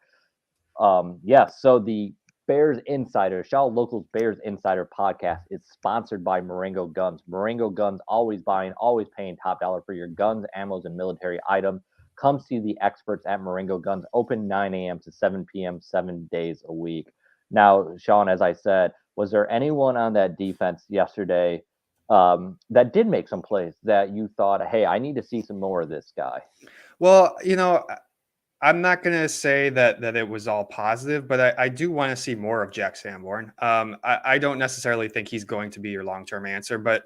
so the Bears Insider, Shaw Locals Bears Insider podcast is sponsored by Marengo Guns. Marengo Guns, always buying, always paying top dollar for your guns, ammos, and military items. Come see the experts at Marengo Guns, open 9 a.m. to 7 p.m., 7 days a week. Now, Sean, as I said, was there anyone on that defense yesterday that did make some plays that you thought, hey, I need to see some more of this guy? Well, I'm not going to say that it was all positive, but I do want to see more of Jack Sanborn. I don't necessarily think he's going to be your long term answer, but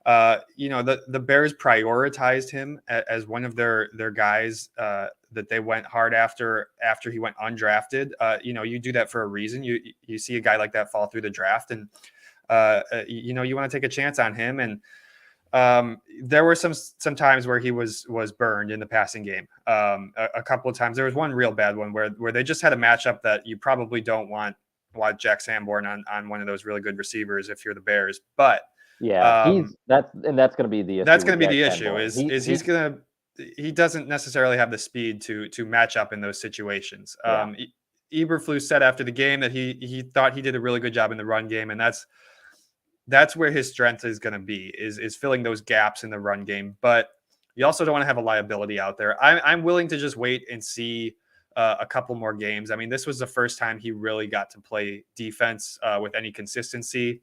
the Bears prioritized him as one of their guys that they went hard after he went undrafted. You do that for a reason. You see a guy like that fall through the draft, and you want to take a chance on him. And there were some times where he was burned in the passing game. A couple of times. There was one real bad one where they just had a matchup that you probably don't want Jack Sanborn on one of those really good receivers if you're the Bears. But Yeah, that's going to be the issue. That's going to be the Jack issue. Sanborn. He doesn't necessarily have the speed to match up in those situations. Yeah. Eberflus said after the game that he thought he did a really good job in the run game, and that's where his strength is going to be is filling those gaps in the run game. But you also don't want to have a liability out there. I'm willing to just wait and see a couple more games. I mean, this was the first time he really got to play defense with any consistency.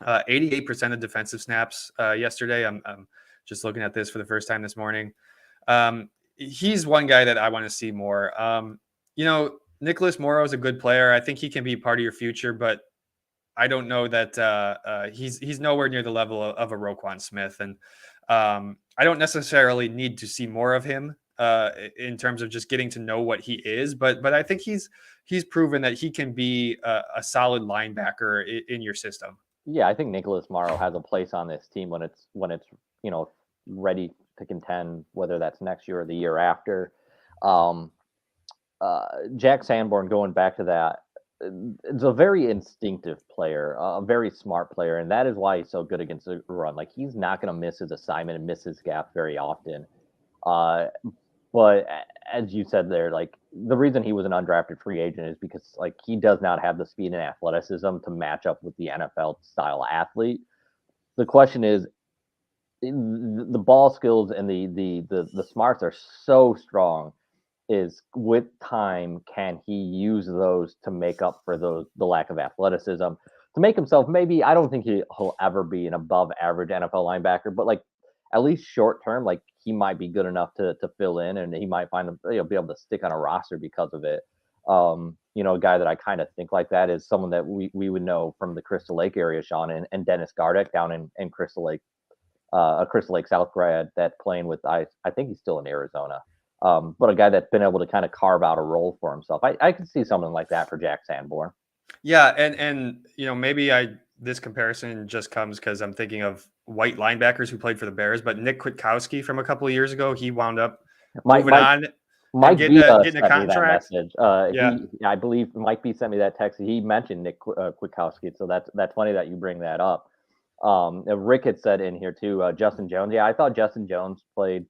88% of defensive snaps yesterday. I'm just looking at this for the first time this morning. He's one guy that I want to see more. Nicholas Morrow is a good player. I think he can be part of your future, but I don't know that he's nowhere near the level of a Roquan Smith. And I don't necessarily need to see more of him in terms of just getting to know what he is. But I think he's proven that he can be a solid linebacker in your system. Yeah, I think Nicholas Morrow has a place on this team when it's ready to contend, whether that's next year or the year after. Jack Sanborn, going back to that, it's a very instinctive player, a very smart player, and that is why he's so good against the run. Like, he's not going to miss his assignment and miss his gap very often. But as you said there, like, the reason he was an undrafted free agent is because, like, he does not have the speed and athleticism to match up with the NFL style athlete. The question is, the ball skills and the smarts are so strong. Is with time, can he use those to make up for the lack of athleticism to make himself, maybe, I don't think he'll ever be an above average NFL linebacker, but like at least short term, like he might be good enough to fill in, and he might find be able to stick on a roster because of it. A guy that I kind of think like that is someone that we would know from the Crystal Lake area, Sean, and Dennis Gardeck down in Crystal Lake, a Crystal Lake South grad that playing with, I think he's still in Arizona. But a guy that's been able to kind of carve out a role for himself. I could see something like that for Jack Sanborn. Yeah, and maybe this comparison just comes because I'm thinking of white linebackers who played for the Bears, but Nick Kwiatkowski from a couple of years ago, he wound up moving on. Mike getting a contract. Message. I believe Mike B sent me that text. He mentioned Nick Kwiatkowski, so that's funny that you bring that up. Rick had said in here too, Justin Jones. Yeah, I thought Justin Jones played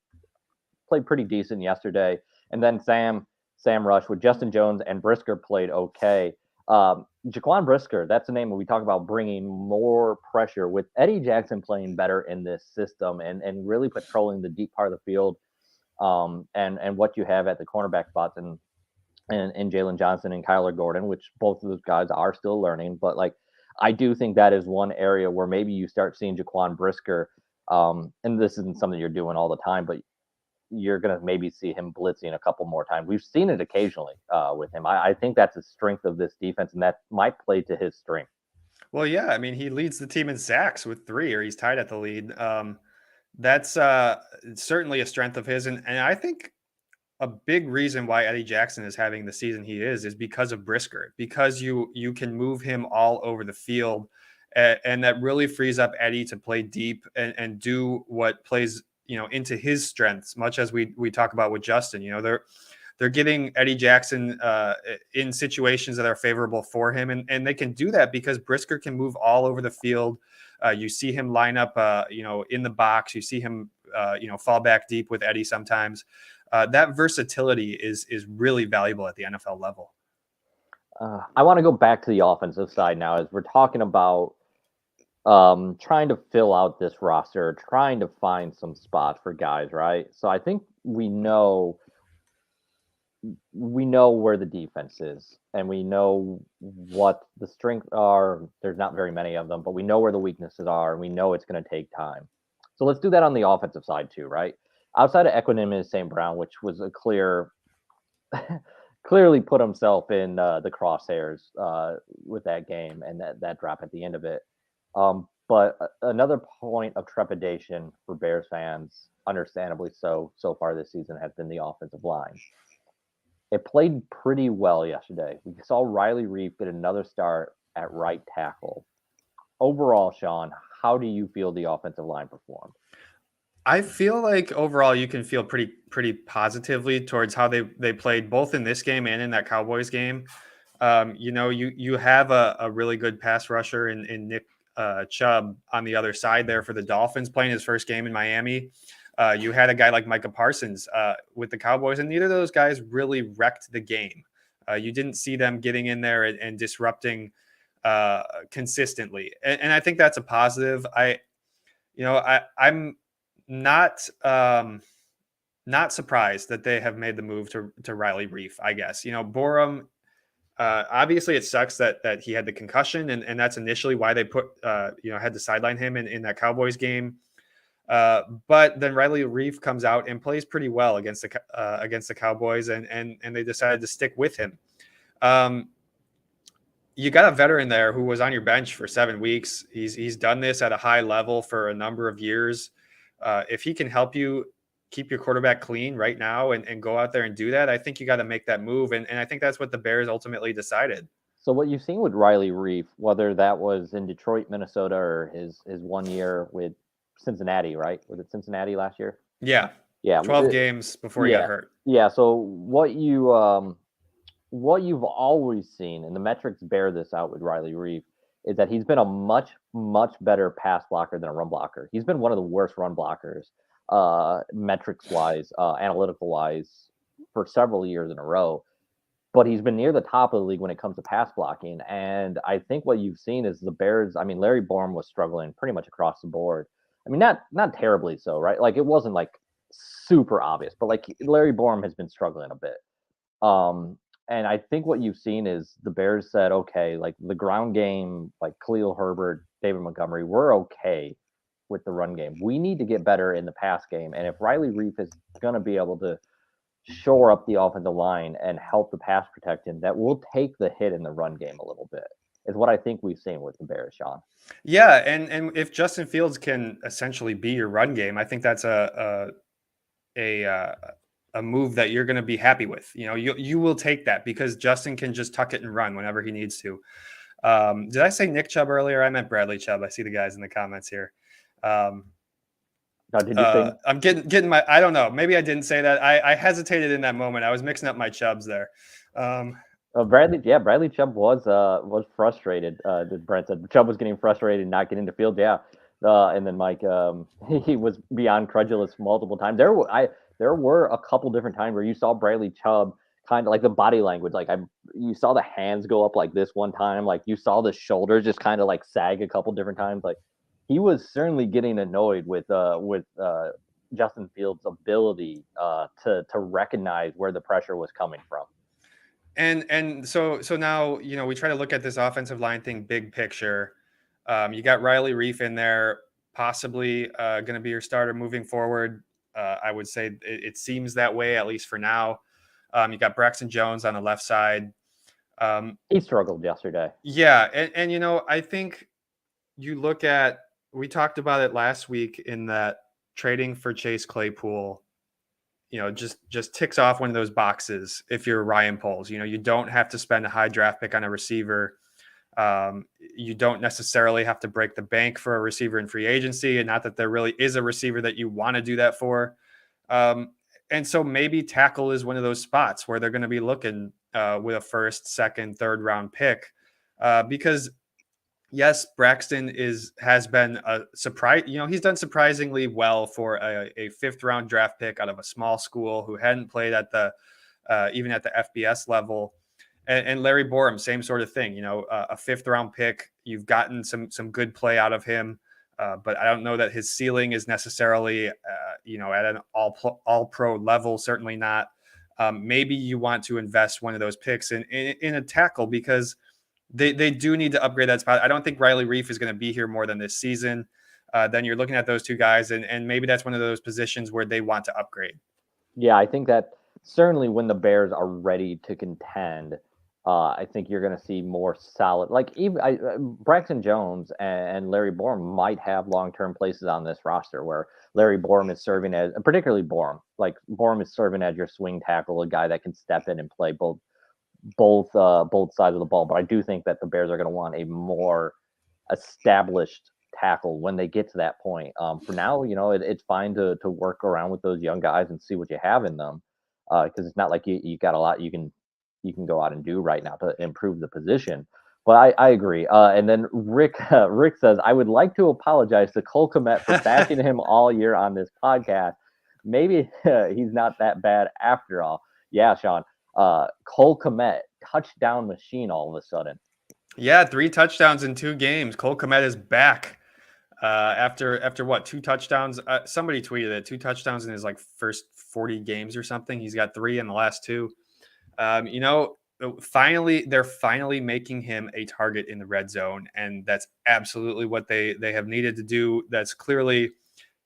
pretty decent yesterday, and then Sam Rush with Justin Jones and Brisker played okay. Jaquan Brisker, that's the name when we talk about bringing more pressure with Eddie Jackson playing better in this system and really patrolling the deep part of the field. And what you have at the cornerback spots and Jalen Johnson and Kyler Gordon, which both of those guys are still learning. But like, I do think that is one area where maybe you start seeing Jaquan Brisker. And this isn't something you're doing all the time, but you're going to maybe see him blitzing a couple more times. We've seen it occasionally with him. I think that's the strength of this defense, and that might play to his strength. Well, yeah. I mean, he leads the team in sacks with 3, or he's tied at the lead. That's certainly a strength of his. And I think a big reason why Eddie Jackson is having the season he is because of Brisker, because you can move him all over the field. And that really frees up Eddie to play deep and do what plays into his strengths, much as we talk about with Justin. They're getting Eddie Jackson in situations that are favorable for him, and they can do that because Brisker can move all over the field. You see him line up in the box. You see him fall back deep with Eddie sometimes. That versatility is really valuable at the NFL level. I want to go back to the offensive side now as we're talking about trying to fill out this roster, trying to find some spots for guys, right? So I think we know we know where the defense is, and we know what the strengths are. There's not very many of them, but we know where the weaknesses are, and we know it's going to take time. So let's do that on the offensive side too, right? Outside of Equanimeous St. Brown, which was a clearly put himself in the crosshairs with that game and that drop at the end of it. But another point of trepidation for Bears fans, understandably so far this season, has been the offensive line. It played pretty well yesterday. We saw Riley Reef get another start at right tackle. Overall, Sean, how do you feel the offensive line performed? I feel like overall you can feel pretty positively towards how they played both in this game and in that Cowboys game. You have a really good pass rusher in Nick Chubb on the other side there for the Dolphins playing his first game in Miami. You had a guy like Micah Parsons with the Cowboys, and neither of those guys really wrecked the game. You didn't see them getting in there and disrupting consistently, and I think that's a positive. I'm not not surprised that they have made the move to Riley Reef. I guess Borum. Obviously, it sucks that he had the concussion, and that's initially why they put had to sideline him in that Cowboys game. But then Riley Reef comes out and plays pretty well against the Cowboys, and they decided to stick with him. You got a veteran there who was on your bench for 7 weeks. He's done this at a high level for a number of years. If he can help you keep your quarterback clean right now and go out there and do that, I think you got to make that move. And I think that's what the Bears ultimately decided. So what you've seen with Riley Reef, whether that was in Detroit, Minnesota, or his 1 year with Cincinnati, right? Was it Cincinnati last year? Yeah. Yeah. 12 games before he got hurt. Yeah. So what you've always seen, and the metrics bear this out with Riley Reef, is that he's been a much better pass blocker than a run blocker. He's been one of the worst run blockers, metrics wise, analytical wise, for several years in a row. But he's been near the top of the league when it comes to pass blocking. And I think what you've seen is the Bears. I mean, Larry Borom was struggling pretty much across the board. I mean, not terribly so, right? Like it wasn't like super obvious, but like Larry Borom has been struggling a bit. And I think what you've seen is the Bears said, okay, like the ground game, like Khalil Herbert, David Montgomery, we're okay with the run game. We need to get better in the pass game. And if Riley Reef is going to be able to shore up the offensive line and help the pass protect him, that will take the hit in the run game a little bit, is what I think we've seen with the Bears, Sean. Yeah, and if Justin Fields can essentially be your run game, I think that's a move that you're going to be happy with. You will take that because Justin can just tuck it and run whenever he needs to. Did I say Nick Chubb earlier? I meant Bradley Chubb. I see the guys in the comments here. Did you say? I'm getting my. I don't know. Maybe I didn't say that. I hesitated in that moment. I was mixing up my Chubbs there. Bradley Chubb was frustrated. Brent said Chubb was getting frustrated and not getting to field. Yeah, and then Mike, he was beyond credulous multiple times. There were a couple different times where you saw Bradley Chubb kind of like the body language, like you saw the hands go up like this one time, like you saw the shoulders just kind of like sag a couple different times. Like he was certainly getting annoyed with Justin Fields' ability to recognize where the pressure was coming from. And so now we try to look at this offensive line thing big picture. You got Riley Reef in there, possibly going to be your starter moving forward. I would say it seems that way, at least for now. You got Braxton Jones on the left side. He struggled yesterday. Yeah, and I think you look at, we talked about it last week in that trading for Chase Claypool, just ticks off one of those boxes. If you're Ryan Poles, you don't have to spend a high draft pick on a receiver. You don't necessarily have to break the bank for a receiver in free agency, and not that there really is a receiver that you want to do that for. And so maybe tackle is one of those spots where they're going to be looking with a first, second, third round pick, because yes, Braxton has been a surprise. He's done surprisingly well for a fifth round draft pick out of a small school who hadn't played at the even at the FBS level. And Larry Borom, same sort of thing. A fifth round pick. You've gotten some good play out of him, but I don't know that his ceiling is necessarily at an all pro level. Certainly not. maybe you want to invest one of those picks in a tackle because they do need to upgrade that spot. I don't think Riley Reef is going to be here more than this season. Then you're looking at those two guys, and maybe that's one of those positions where they want to upgrade. Yeah, I think that certainly when the Bears are ready to contend, I think you're going to see more solid. Like even Braxton Jones and Larry Borom might have long-term places on this roster where Larry Borom is serving as, particularly Borom, like Borom is serving as your swing tackle, a guy that can step in and play both sides of the ball. But I do think that the Bears are going to want a more established tackle when they get to that point. For now, it's fine to work around with those young guys and see what you have in them, because it's not like you got a lot you can go out and do right now to improve the position. But I agree. And then Rick says, I would like to apologize to Cole Kmet for bashing him all year on this podcast. Maybe he's not that bad after all. Yeah, Sean. Cole Kmet, touchdown machine all of a sudden. Yeah, 3 touchdowns in 2 games. Cole Kmet is back after what, 2 touchdowns. Somebody tweeted it, 2 touchdowns in his first 40 games or something. He's got 3 in the last 2. They're finally making him a target in the red zone, and that's absolutely what they have needed to do. That's clearly,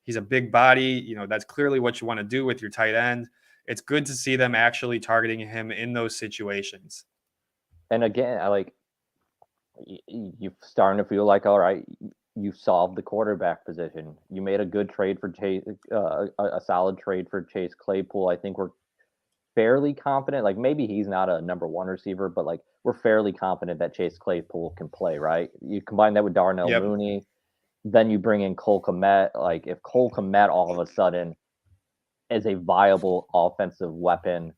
he's a big body. That's clearly what you want to do with your tight end. It's good to see them actually targeting him in those situations. And again, you're starting to feel like, all right, you solved the quarterback position. You made a good trade for Chase, a solid trade for Chase Claypool. I think we're fairly confident. Like maybe he's not a number 1 receiver, but we're fairly confident that Chase Claypool can play, right? You combine that with Darnell Mooney, then you bring in Cole Kmet. Like if Cole Kmet all of a sudden is a viable offensive weapon,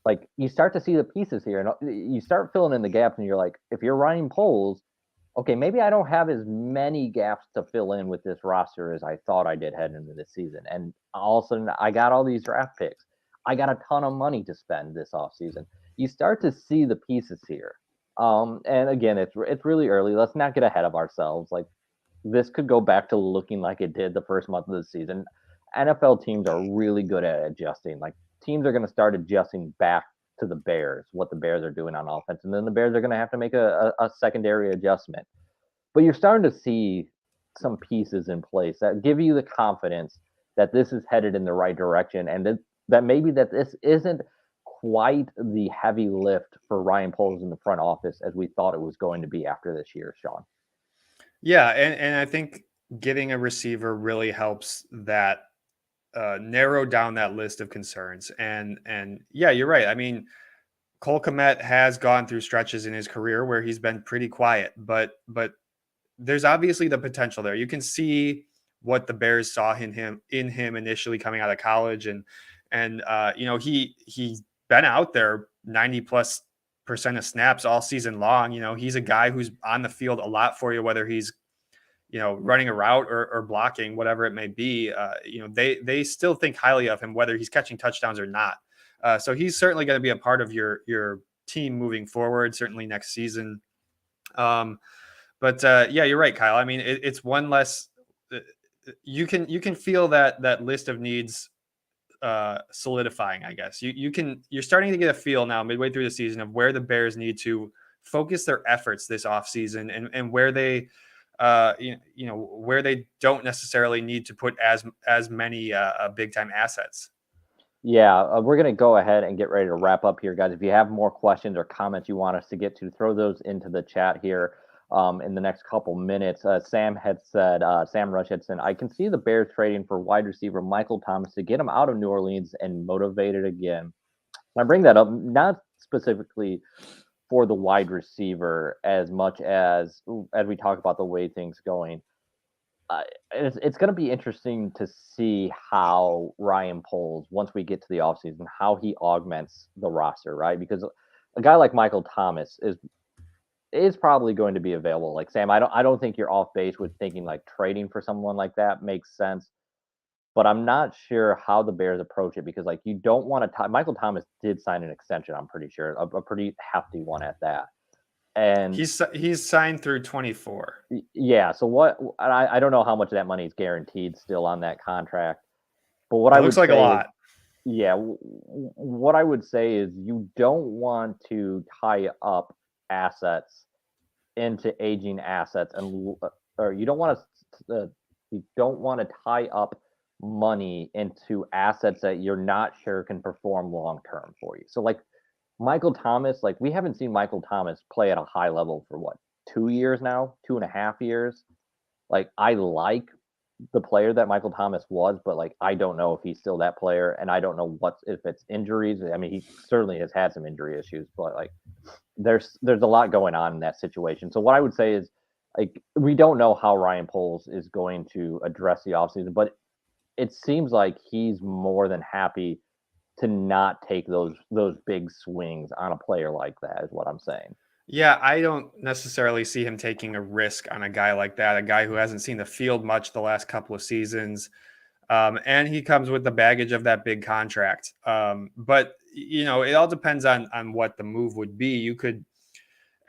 like you start to see the pieces here and you start filling in the gaps, and you're like, if you're Ryan Poles, okay, maybe I don't have as many gaps to fill in with this roster as I thought I did heading into this season. And all of a sudden I got all these draft picks. I got a ton of money to spend this offseason. You start to see the pieces here. And again, it's really early. Let's not get ahead of ourselves. Like this could go back to looking like it did the first month of the season. NFL teams are really good at adjusting. Like teams are going to start adjusting back to the Bears, what the Bears are doing on offense. And then the Bears are going to have to make a secondary adjustment. But you're starting to see some pieces in place that give you the confidence that this is headed in the right direction, and that maybe that this isn't quite the heavy lift for Ryan Poles in the front office as we thought it was going to be after this year, Sean. Yeah, and I think getting a receiver really helps that narrow down that list of concerns. And yeah, you're right. I mean, Cole Kmet has gone through stretches in his career where he's been pretty quiet, but there's obviously the potential there. You can see what the Bears saw in him initially coming out of college, and he's been out there 90+% of snaps all season long. He's a guy who's on the field a lot for you, whether he's running a route or blocking, whatever it may be. They still think highly of him, whether he's catching touchdowns or not. So he's certainly going to be a part of your team moving forward, certainly next season. But yeah, you're right, Kyle. I mean, it's one less. You can feel that list of needs solidifying, I guess. You're starting to get a feel now midway through the season of where the Bears need to focus their efforts this offseason and where they where they don't necessarily need to put as many big time assets. Yeah, we're going to go ahead and get ready to wrap up here, guys. If you have more questions or comments you want us to get to, throw those into the chat here in the next couple minutes. Sam Rush had said, I can see the Bears trading for wide receiver Michael Thomas to get him out of New Orleans and motivated again. I bring that up not specifically for the wide receiver as much as we talk about the way things going. It's going to be interesting to see how Ryan Poles, once we get to the offseason, how he augments the roster, right? Because a guy like Michael Thomas is probably going to be available. Like Sam, I don't think you're off base with thinking like trading for someone like that makes sense. But I'm not sure how the Bears approach it, because like you don't want to. Michael Thomas did sign an extension, I'm pretty sure, a pretty hefty one at that. And he's signed through 24. Yeah. So I don't know how much of that money is guaranteed still on that contract, but what It I looks would like say a lot. Yeah, what I would say is you don't want to tie up assets into aging assets or you don't want to tie up money into assets that you're not sure can perform long term for you. So like Michael Thomas, like we haven't seen Michael Thomas play at a high level for what, 2 years now, 2.5 years. Like I like the player that Michael Thomas was, but like I don't know if he's still that player, and I don't know if it's injuries. I mean, he certainly has had some injury issues, but like there's a lot going on in that situation. So what I would say is like we don't know how Ryan Poles is going to address the offseason, but it seems like he's more than happy to not take those big swings on a player like that is what I'm saying. Yeah, I don't necessarily see him taking a risk on a guy like that, a guy who hasn't seen the field much the last couple of seasons. And he comes with the baggage of that big contract. But it all depends on what the move would be. You could,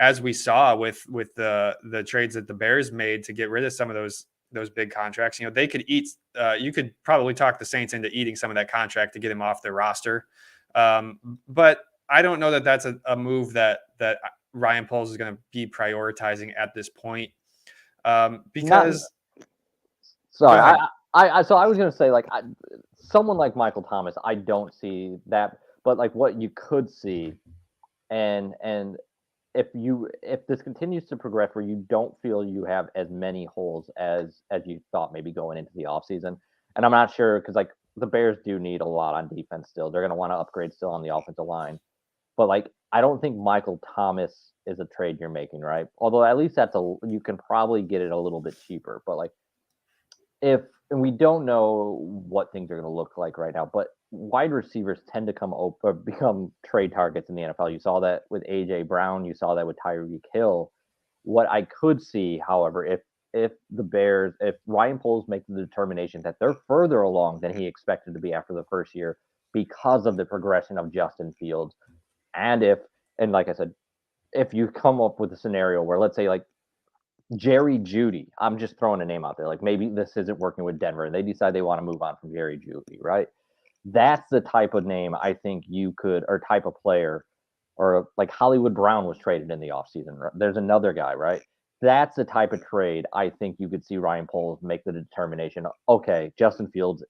as we saw with the trades that the Bears made to get rid of some of those big contracts, they could eat. You could probably talk the Saints into eating some of that contract to get him off their roster. But I don't know that that's a move that Ryan Poles is going to be prioritizing at this point. Not Because go sorry, ahead. so I was gonna say like someone like Michael Thomas, I don't see that, but like what you could see, and if this continues to progress where you don't feel you have as many holes as you thought maybe going into the offseason, and I'm not sure because like the Bears do need a lot on defense still. They're gonna want to upgrade still on the offensive line. But like I don't think Michael Thomas is a trade you're making, right? Although at least you can probably get it a little bit cheaper. But like if and we don't know what things are going to look like right now, but wide receivers tend to become trade targets in the NFL. You saw that with AJ Brown, you saw that with Tyreek Hill. What I could see, however, if Ryan Poles makes the determination that they're further along than he expected to be after the first year because of the progression of Justin Fields, and like I said, if you come up with a scenario where let's say like Jerry Judy, I'm just throwing a name out there. Like maybe this isn't working with Denver and they decide they want to move on from Jerry Judy, right? That's the type of name I think you could, or type of player, or like Hollywood Brown was traded in the offseason. There's another guy, right? That's the type of trade I think you could see Ryan Poles make the determination. Okay, Justin Fields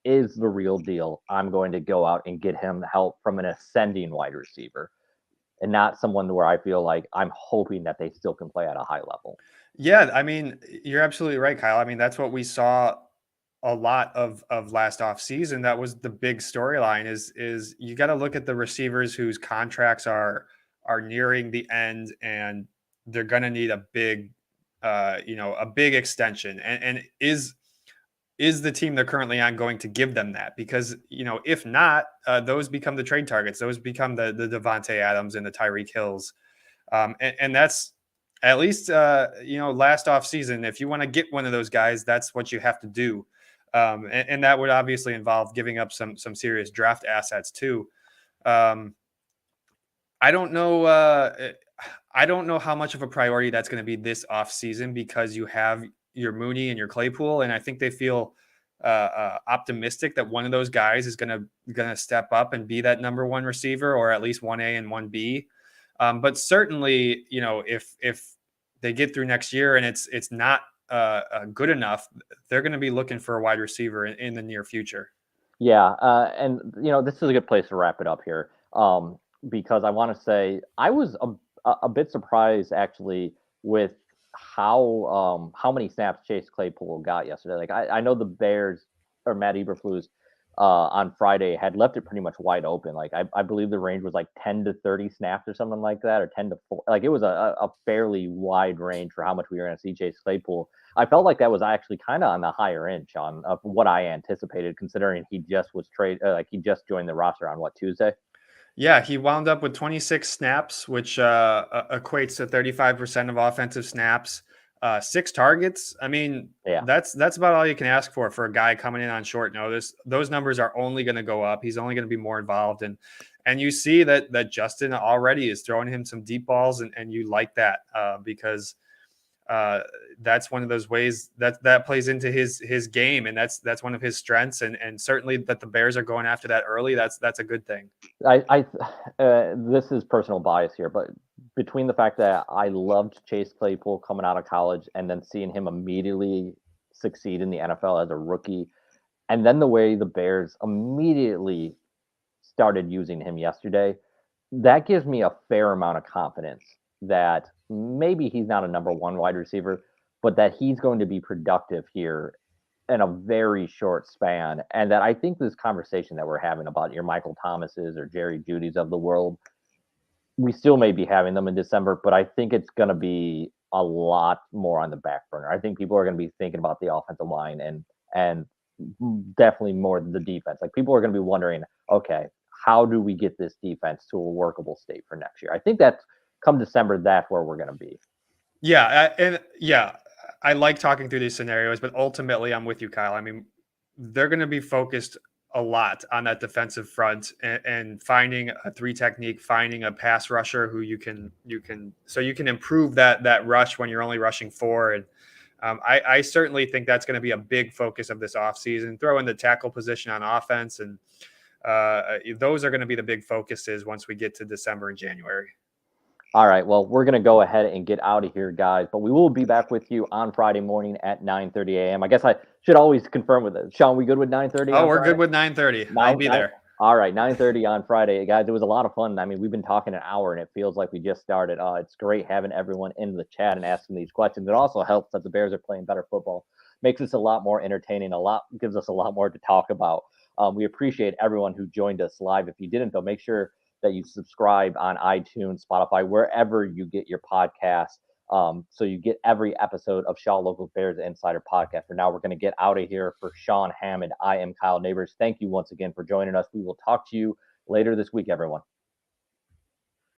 is the real deal. I'm going to go out and get him help from an ascending wide receiver and not someone where I feel like I'm hoping that they still can play at a high level. Yeah, I mean, you're absolutely right, Kyle. I mean, that's what we saw a lot of last off season. That was the big storyline is you got to look at the receivers whose contracts are nearing the end and they're going to need a big a big extension. And is the team they're currently on going to give them that? Because if not, those become the trade targets. Those become the Devontae Adams and the Tyreek Hills. And that's at least last off season. If you want to get one of those guys, that's what you have to do, and that would obviously involve giving up some serious draft assets too. Um, I don't know. I don't know how much of a priority that's going to be this off season because you have your Mooney and your Claypool, and I think they feel optimistic that one of those guys is gonna step up and be that number one receiver, or at least 1A and 1B. But certainly, if they get through next year and it's not good enough, they're going to be looking for a wide receiver in the near future. Yeah, and this is a good place to wrap it up here, because I want to say I was a bit surprised actually with how many snaps Chase Claypool got yesterday. Like I know the Bears or Matt Eberflus on Friday had left it pretty much wide open. Like I believe the range was like 10 to 30 snaps or something like that, or 10 to 4. Like it was a fairly wide range for how much we were going to see Chase Claypool. I felt like that was actually kind of on the higher end, Sean, of what I anticipated, considering he just was he just joined the roster on what, Tuesday. Yeah, he wound up with 26 snaps, which equates to 35% of offensive snaps, 6 targets. I mean, Yeah, that's about all you can ask for a guy coming in on short notice. Those numbers are only going to go up. He's only going to be more involved, and you see that Justin already is throwing him some deep balls, and you like that because That's one of those ways that plays into his game, and that's one of his strengths. And certainly that the Bears are going after that early. That's a good thing. This is personal bias here, but between the fact that I loved Chase Claypool coming out of college and then seeing him immediately succeed in the NFL as a rookie, and then the way the Bears immediately started using him yesterday, that gives me a fair amount of confidence that maybe he's not a number one wide receiver, but that he's going to be productive here in a very short span. And that I think this conversation that we're having about your Michael Thomases or Jerry Jeudy's of the world, we still may be having them in December, but I think it's going to be a lot more on the back burner. I think people are going to be thinking about the offensive line and definitely more the defense. Like people are going to be wondering, okay, how do we get this defense to a workable state for next year? I think that come December, that's where we're going to be. Yeah, I like talking through these scenarios, but ultimately, I'm with you, Kyle. I mean, they're going to be focused a lot on that defensive front and finding a three technique, finding a pass rusher who you can so you can improve that rush when you're only rushing four. And I certainly think that's going to be a big focus of this offseason. Throw in the tackle position on offense, and those are going to be the big focuses once we get to December and January. All right. Well, we're going to go ahead and get out of here, guys. But we will be back with you on Friday morning at 9:30 a.m. I guess I should always confirm with it. Sean, we good with 9:30? Oh, we're good with 9:30. I'll be there. All right, 9:30 on Friday, guys. It was a lot of fun. I mean, we've been talking an hour, and it feels like we just started. It's great having everyone in the chat and asking these questions. It also helps that the Bears are playing better football. Makes us a lot more entertaining. Gives us a lot more to talk about. We appreciate everyone who joined us live. If you didn't, though, make sure that you subscribe on iTunes, Spotify, wherever you get your podcasts. So you get every episode of Shaw Local Bears Insider Podcast. For now, we're going to get out of here. For Sean Hammond, I am Kyle Nabors. Thank you once again for joining us. We will talk to you later this week, everyone.